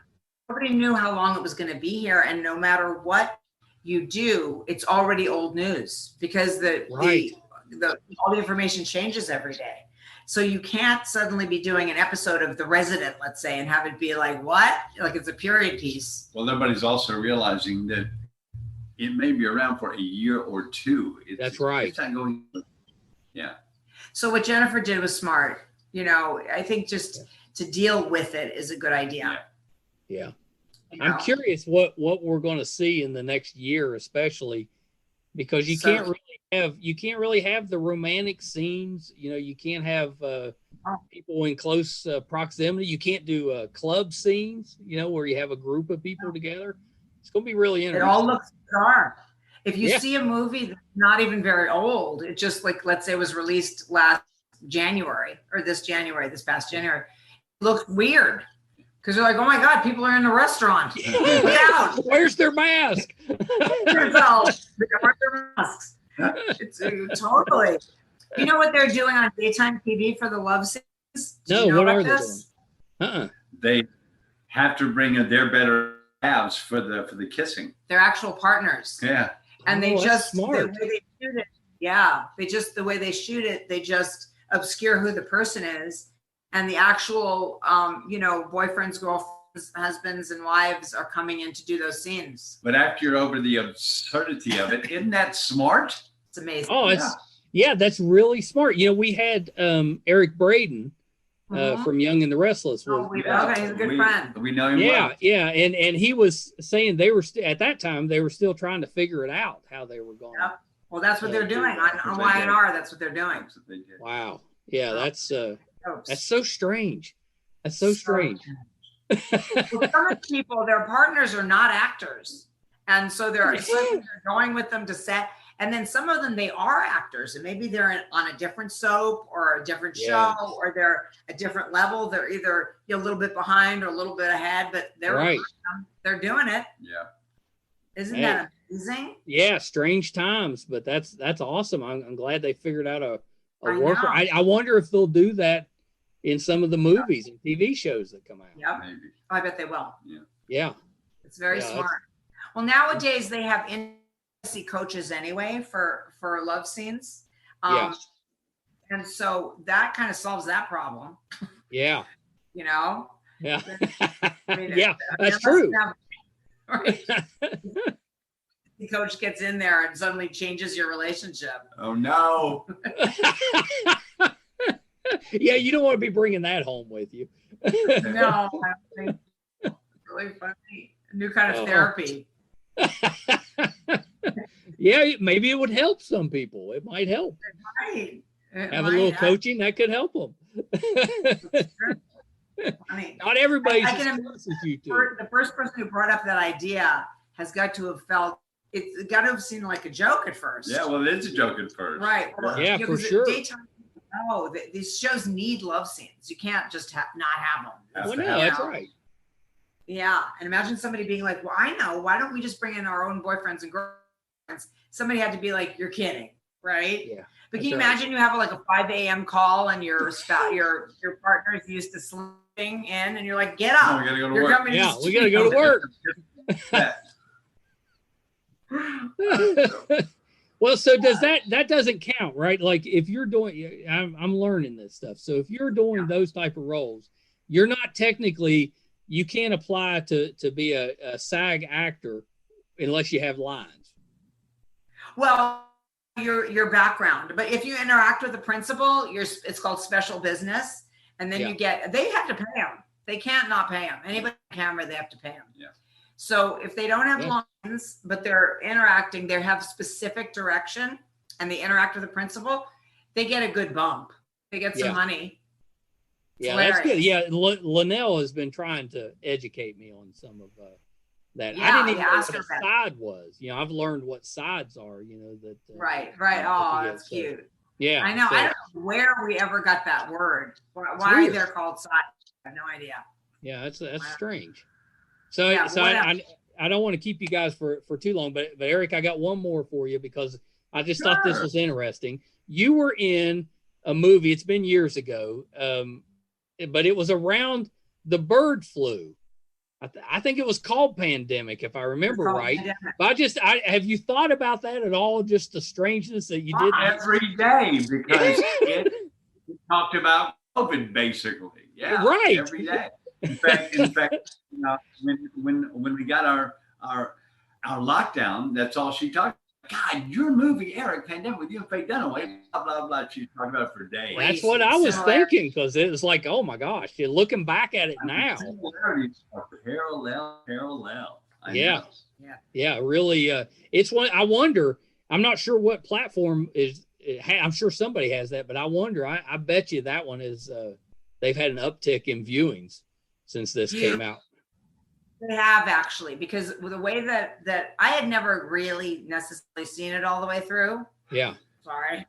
nobody knew how long it was going to be here, and no matter what you do, it's already old news because all the information changes every day. So you can't suddenly be doing an episode of The Resident, let's say, and have it be like, what? Like it's a period piece. Well, everybody's also realizing that it may be around for a year or two. That's right. It's not going. Yeah. So what Jennifer did was smart. You know, I think just to deal with it is a good idea. Yeah. You know? I'm curious what we're going to see in the next year, especially because you can't really have the romantic scenes. You know, you can't have people in close proximity. You can't do club scenes, you know, where you have a group of people together. It's going to be really interesting. It all looks bizarre. If you see a movie that's not even very old, it just like, let's say it was released last January or this past January, it looks weird. Because they're like, oh my God, people are in the restaurant. Look out. Where's their mask? Where's their masks? It's totally. You know what they're doing on daytime TV for the love scenes? No, what are they doing? They have to bring their better halves for the kissing. They're actual partners. Yeah. And they just smart. the way they shoot it. Yeah. The way they shoot it, they just obscure who the person is. And the actual, boyfriends, girlfriends, husbands, and wives are coming in to do those scenes. But after you're over the absurdity of it, isn't that smart? It's amazing. Oh, that's really smart. You know, we had Eric Braden from Young and the Restless. He's a good friend. We know him well. Yeah. And he was saying they were at that time they were still trying to figure it out how they were going. Yep. Well, that's what they're doing on Y&R. That's what they're doing. That's what they did. Wow. Yeah, that's so strange. That's so strange. Well, some people, their partners are not actors. And so they're going with them to set. And then some of them, they are actors. And maybe they're on a different soap or a different show, or they're a different level. They're either a little bit behind or a little bit ahead, but they're doing it. Yeah. Isn't that amazing? Yeah, strange times, but that's awesome. I'm glad they figured out a worker. I wonder if they'll do that in some of the movies and TV shows that come out. Yep. Maybe. I bet they will. Yeah. It's very smart. Well, nowadays they have intimacy coaches anyway for love scenes. And so that kind of solves that problem. Yeah. You know? Yeah. I mean, that's true. The coach gets in there and suddenly changes your relationship. Oh, no. Yeah, you don't want to be bringing that home with you. No, I think it's really funny. A new kind of therapy. Yeah, maybe it would help some people. It might help. It might. Have a little coaching that could help them. Funny. Not everybody's as close as you two. The first person who brought up that idea has got to have felt it's got to have seemed like a joke at first. Yeah, well, it is a joke at first. Right. Yeah, for sure. Daytime, these shows need love scenes. You can't just not have them. Well, no, that's right. Yeah, and imagine somebody being like, "Well, I know. Why don't we just bring in our own boyfriends and girlfriends?" Somebody had to be like, "You're kidding, right?" Yeah. But can you imagine you have like a 5 a.m. call and your partner is used to sleeping in, and you're like, "Get up! We gotta go to work." Yeah, we gotta go to work. Well, so does that doesn't count, right? Like if you're doing, I'm learning this stuff. So if you're doing those type of roles, you're not technically, you can't apply to be a SAG actor unless you have lines. Well, your background, but if you interact with the principal, it's called special business, and then they have to pay them. They can't not pay them. Anybody on camera, they have to pay them. Yeah. So if they don't have lines, but they're interacting, they have specific direction, and they interact with the principal, they get a good bump. They get some money. Yeah, that's good. Yeah, Linnell has been trying to educate me on some of that. I didn't even know what a side was. You know, I've learned what sides are. You know that. Right. Oh, that's cute. Yeah, I know. I don't know where we ever got that word. Why they're called sides? I have no idea. Yeah, that's strange. So I don't want to keep you guys for too long, but Eric, I got one more for you because I just thought this was interesting. You were in a movie, it's been years ago, but it was around the bird flu. I think it was called Pandemic, if I remember right. But have you thought about that at all? Just the strangeness that you did every day, because talked about COVID basically. Yeah, right. Every day. In fact, when we got our lockdown, that's all she talked. God, your movie, Eric, Pandemic with you and Faye Dunaway, blah blah blah. She talked about it for days. That's what I was thinking, because it was like, oh my gosh, you're looking back at it now. Parallel. Yeah, really. It's one. I wonder. I'm not sure what platform is. I'm sure somebody has that, but I wonder. I bet you that one is. They've had an uptick in viewings since this came out. They have, actually, because the way that I had never really necessarily seen it all the way through. Yeah. Sorry.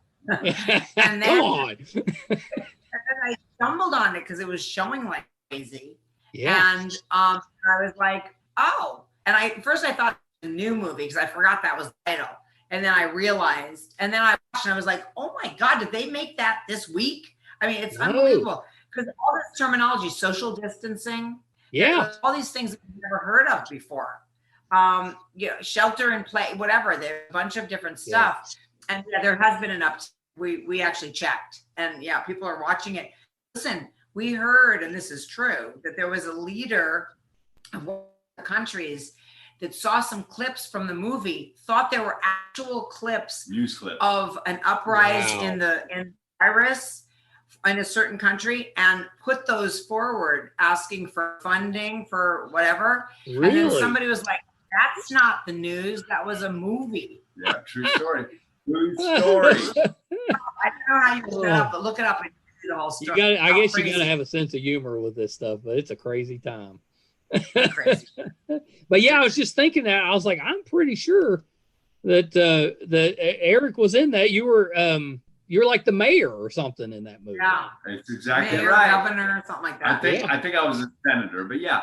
And then, come on. And then I stumbled on it because it was showing like crazy. Yeah. And I was like, oh. And first I thought it was a new movie because I forgot that was the title. And then I realized, and then I watched and I was like, oh my God, did they make that this week? I mean, it's unbelievable. Because all this terminology, social distancing, all these things that we've never heard of before. Shelter in place, whatever. There's a bunch of different stuff. Yeah. And there has been an uptick. We actually checked. And people are watching it. Listen, we heard, and this is true, that there was a leader of one of the countries that saw some clips from the movie, thought there were actual clips, news clip, of an uprise in the virus in a certain country, and put those forward asking for funding for whatever. Really? And then somebody was like, that's not the news, that was a movie. Yeah, true story. True story. I don't know how you look it up, but look it up and see the whole story. I guess you gotta have a sense of humor with this stuff, but it's a crazy time. Crazy. But I was just thinking that. I was like, I'm pretty sure that Eric was in that. You're like the mayor or something in that movie. Yeah, that's exactly mayor, right. Governor, something like that. I think I was a senator, but yeah.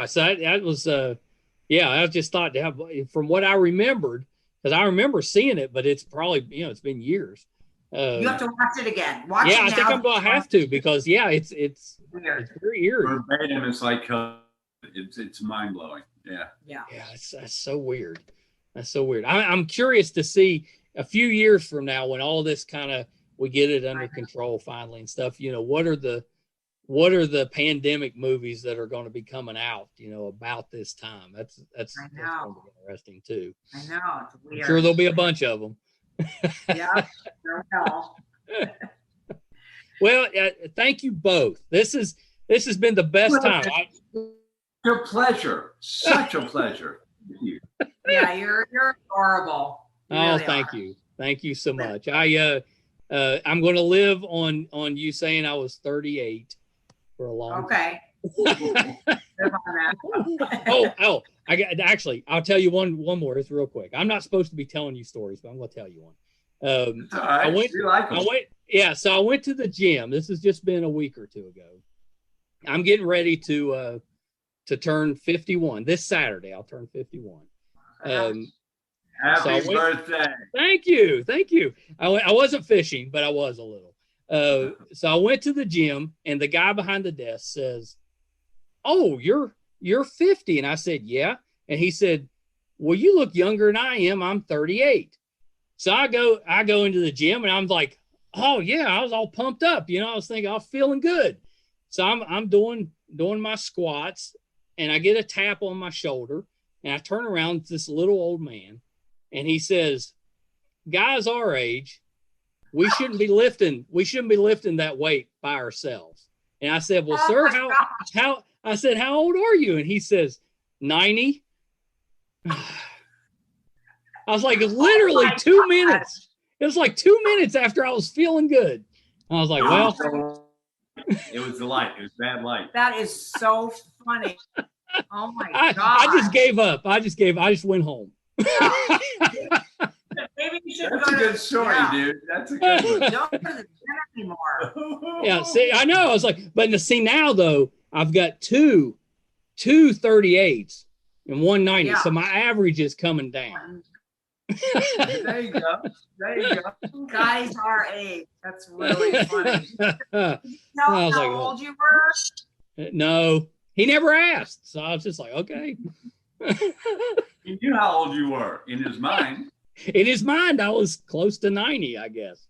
So that was I just thought to have, from what I remembered, because I remember seeing it, but it's probably it's been years. You have to watch it again. Watch it I think I'm gonna have to, because it's weird. It's very eerie. Verbatim, it's like it's mind blowing. Yeah. That's so weird. That's so weird. I'm curious to see a few years from now, when all this we get it under control finally and stuff. What are the pandemic movies that are going to be coming out? About this time. That's going to be interesting too. I know, it's weird. I'm sure there'll be a bunch of them. Yeah, sure will. Well, thank you both. This has been the best time. It's a pleasure. Such a pleasure. Thank you. Yeah, you're adorable. Thank you. Thank you so much. I'm going to live on you saying I was 38 for a long time. Okay. I'll tell you one more. It's real quick. I'm not supposed to be telling you stories, but I'm going to tell you one. I went to the gym. This has just been a week or two ago. I'm getting ready to turn 51 this Saturday. I'll turn 51. Happy birthday. Thank you. I wasn't fishing, but I was a little. So I went to the gym, and the guy behind the desk says, "Oh, you're 50." And I said, "Yeah." And he said, "Well, you look younger than I am. I'm 38. So I go into the gym, and I'm like, "Oh yeah," I was all pumped up. I was thinking, I'm feeling good. So I'm doing my squats, and I get a tap on my shoulder, and I turn around, it's this little old man, and he says, "Guys our age, we shouldn't be lifting that weight by ourselves." And I said, "Well, sir, how I said, "How old are you?" And he says, 90. I was like, literally 2 minutes. It was like 2 minutes after I was feeling good. I was like, well. It was the light. It was bad light. That is so funny. Oh my God. I just gave up. I just went home. Maybe you should That's a good story, dude. That's a good one. Don't go to the gym anymore. Yeah, see, I know. I was like, but see now though, I've got two 38s and 190. Yeah. So my average is coming down. There you go. Guys our age. That's really funny. Tell how old you were? No, he never asked. So I was just like, okay. He knew how old you were in his mind. In his mind, I was close to 90, I guess.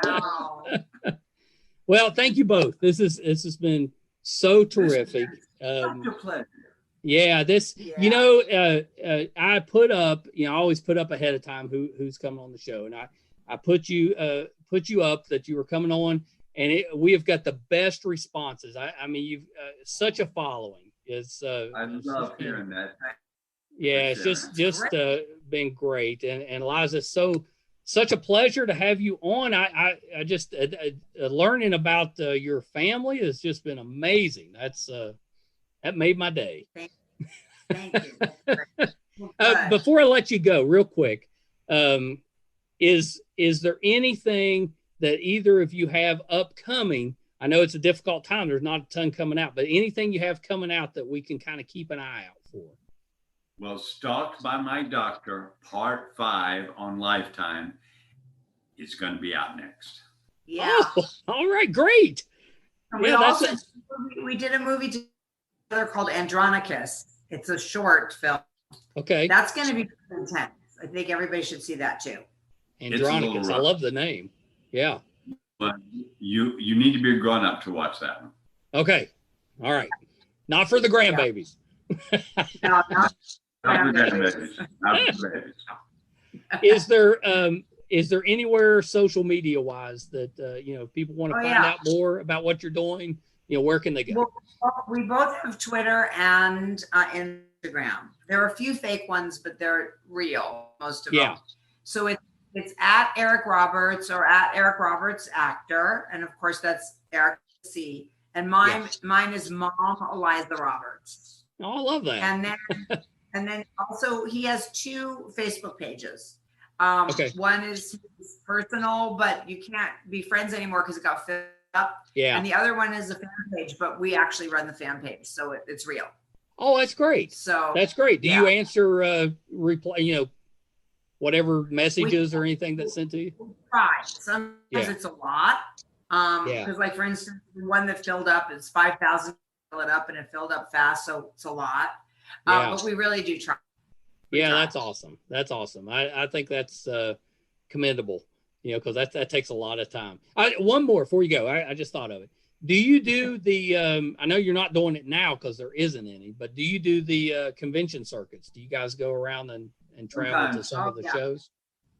Wow. Well, thank you both. This has been so terrific. Such a pleasure. Yeah, I put up, I always put up ahead of time who's coming on the show, and I put you up that you were coming on, and we have got the best responses. I mean, you've such a following. I love hearing that. Yeah, it's just been great, and Eliza, such a pleasure to have you on. I just learning about your family has just been amazing. That made my day. Thank you. Before I let you go, real quick, is there anything that either of you have upcoming? I know it's a difficult time. There's not a ton coming out, but anything you have coming out that we can kind of keep an eye out for? Well, Stalked by My Doctor, Part 5 on Lifetime is going to be out next. Yeah. Oh, all right, great. And we did a movie together called Andronicus. It's a short film. Okay. That's going to be intense. I think everybody should see that too. Andronicus. I love the name. Yeah. But you need to be a grown up to watch that one. Okay. All right. Not for the grandbabies. No, not Is there anywhere social media wise that if people want to find out more about what you're doing, where can they go? Well, we both have Twitter and Instagram. There are a few fake ones, but they're real, most of them. So it's at Eric Roberts or at Eric Roberts Actor, and of course that's Eric C. And mine is Mom Eliza Roberts. Oh, I love that. And then also he has 2 Facebook pages. One is personal, but you can't be friends anymore because it got filled up. Yeah. And the other one is a fan page, but we actually run the fan page, so it's real. Oh, that's great. So that's great. Do you answer reply? Whatever messages or anything that's sent to you? Try. Sometimes it's a lot. Because like for instance, the one that filled up is 5,000. Fill it up, and it filled up fast, so it's a lot. But we really do try. That's awesome. That's awesome. I think that's commendable, because that takes a lot of time. One more before you go. I just thought of it. Do you do the, I know you're not doing it now because there isn't any, but do you do the convention circuits? Do you guys go around and travel to some of the shows?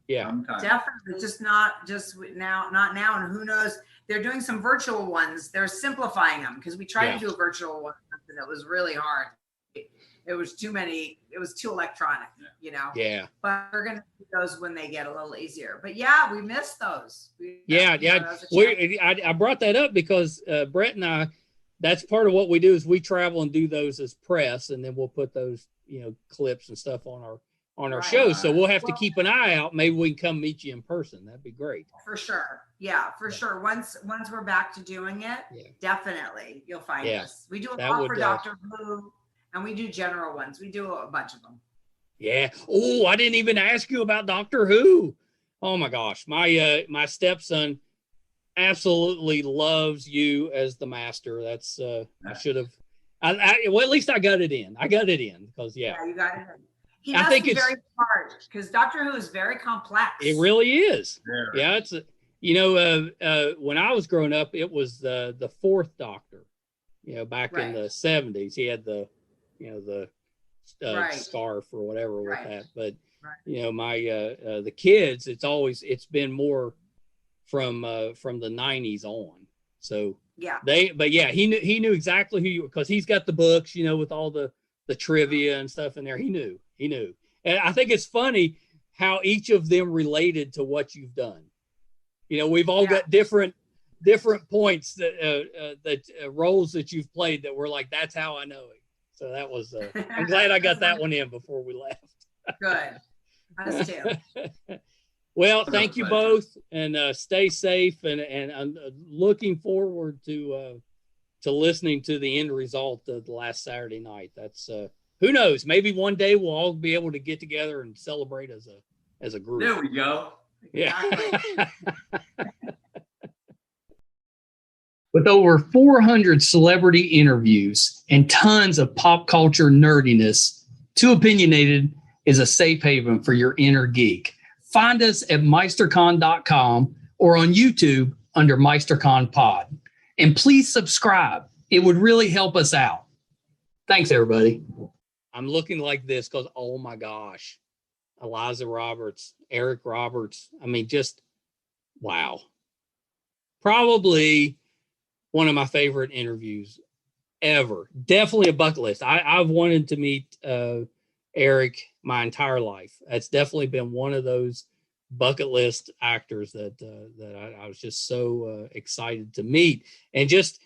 Yeah. Definitely. Not now. And who knows? They're doing some virtual ones. They're simplifying them because we tried to do a virtual one and it was really hard. It was too many. It was too electronic, Yeah. But we're going to do those when they get a little easier. But we missed those. I brought that up because Brett and I, that's part of what we do is we travel and do those as press, and then we'll put those, clips and stuff on our show. So we'll have to keep an eye out. Maybe we can come meet you in person. That'd be great. For sure. Yeah, for sure. Once we're back to doing it, definitely you'll find us. We do a lot for Doctor Who, and we do general ones. We do a bunch of them. Yeah. Oh, I didn't even ask you about Doctor Who. Oh my gosh. My stepson absolutely loves you as the master. That's I should have well, at least I got it in. Because you got it in. He must be very smart because Doctor Who is very complex. It really is. Yeah, it's when I was growing up, it was the 4th Doctor. Back in the 70s, he had the scarf or whatever with that. But my the kids, it's been more from the 90s on. So he knew exactly who you were because he's got the books, with all the trivia and stuff in there. He knew. And I think it's funny how each of them related to what you've done. We've all got different points that roles that you've played that were like, that's how I know it. So that was, I'm glad I got that one in before we left. Good. Us too. Well, thank you both, and stay safe. And I'm looking forward to listening to the end result of the last Saturday night. That's who knows? Maybe one day we'll all be able to get together and celebrate as a group. There we go. Yeah. With over 400 celebrity interviews and tons of pop culture nerdiness, Too Opinionated is a safe haven for your inner geek. find us at meistercon.com or on YouTube under MeisterCon Pod. And please subscribe. It would really help us out. Thanks, everybody. I'm looking like this because, oh my gosh, Eliza Roberts, Eric Roberts. I mean, just wow. Probably one of my favorite interviews ever. Definitely a bucket list. I've wanted to meet Eric my entire life. That's definitely been one of those bucket list actors that I was just so excited to meet. And just,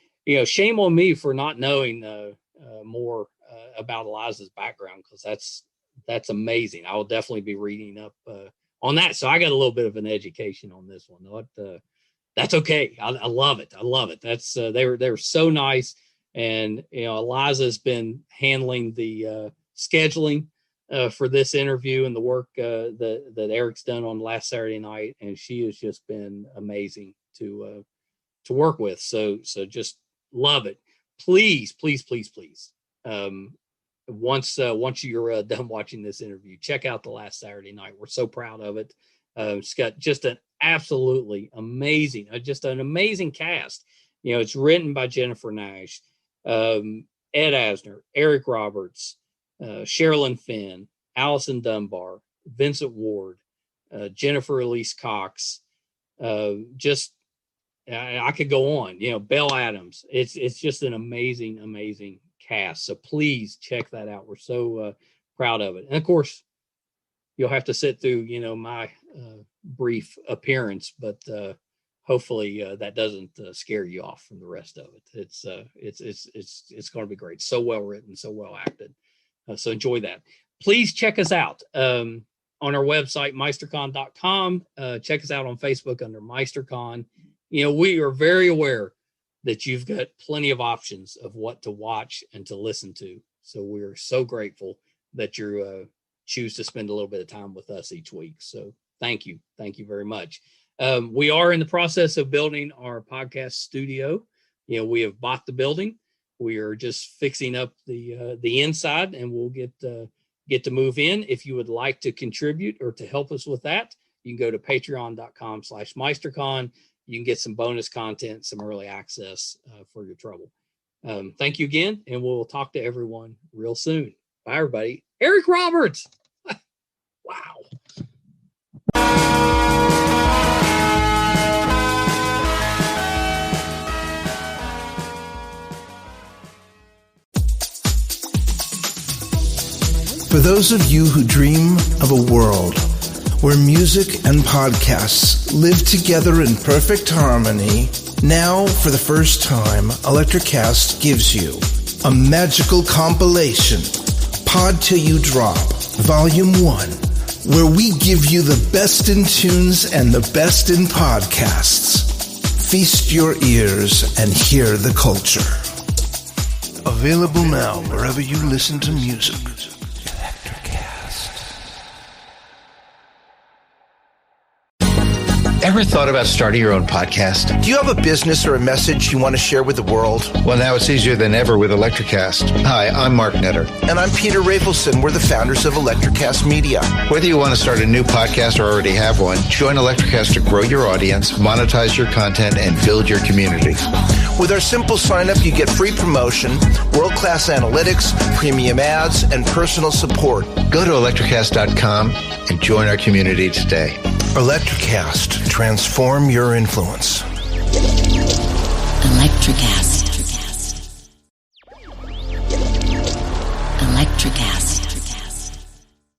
shame on me for not knowing more about Eliza's background, because that's amazing. I will definitely be reading up on that. So I got a little bit of an education on this one. That's okay. I love it. I love it. That's they were so nice. And Eliza's been handling the scheduling for this interview and the work that Eric's done on last Saturday night, and she has just been amazing to work with. So just love it. Please. Once you're done watching this interview, check out the last Saturday night. We're so proud of it. It's got just an absolutely amazing, just an amazing cast. It's written by Jennifer Nash, Ed Asner, Eric Roberts, Sherilyn Fenn, Allison Dunbar, Vincent Ward, Jennifer Elise Cox. I could go on. Belle Adams. It's just an amazing cast. So please check that out. We're so proud of it. And of course, you'll have to sit through my brief appearance, but hopefully that doesn't scare you off from the rest of it. It's going to be great. So well written, so well acted. So enjoy that. Please check us out on our website, meistercon.com. Check us out on Facebook under MeisterCon. We are very aware that you've got plenty of options of what to watch and to listen to. So we're so grateful that you choose to spend a little bit of time with us each week. So thank you. Thank you very much. We are in the process of building our podcast studio. We have bought the building. We are just fixing up the inside, and we'll get to move in. If you would like to contribute or to help us with that, you can go to patreon.com/MeisterCon. You can get some bonus content, some early access for your trouble. Thank you again, and we'll talk to everyone real soon. Bye, everybody. Eric Roberts. Wow. For those of you who dream of a world where music and podcasts live together in perfect harmony, now for the first time, ElectraCast gives you a magical compilation, Pod Till You Drop, Volume 1, where we give you the best in tunes and the best in podcasts. Feast your ears and hear the culture. Available now wherever you listen to music. Ever thought about starting your own podcast? Do you have a business or a message you want to share with the world? Well, now it's easier than ever with ElectraCast. Hi, I'm Mark Netter. And I'm Peter Rafelson. We're the founders of ElectraCast Media. Whether you want to start a new podcast or already have one, join ElectraCast to grow your audience, monetize your content, and build your community. With our simple sign-up, you get free promotion, world-class analytics, premium ads, and personal support. Go to ElectraCast.com and join our community today. ElectraCast. Transform your influence. ElectraCast.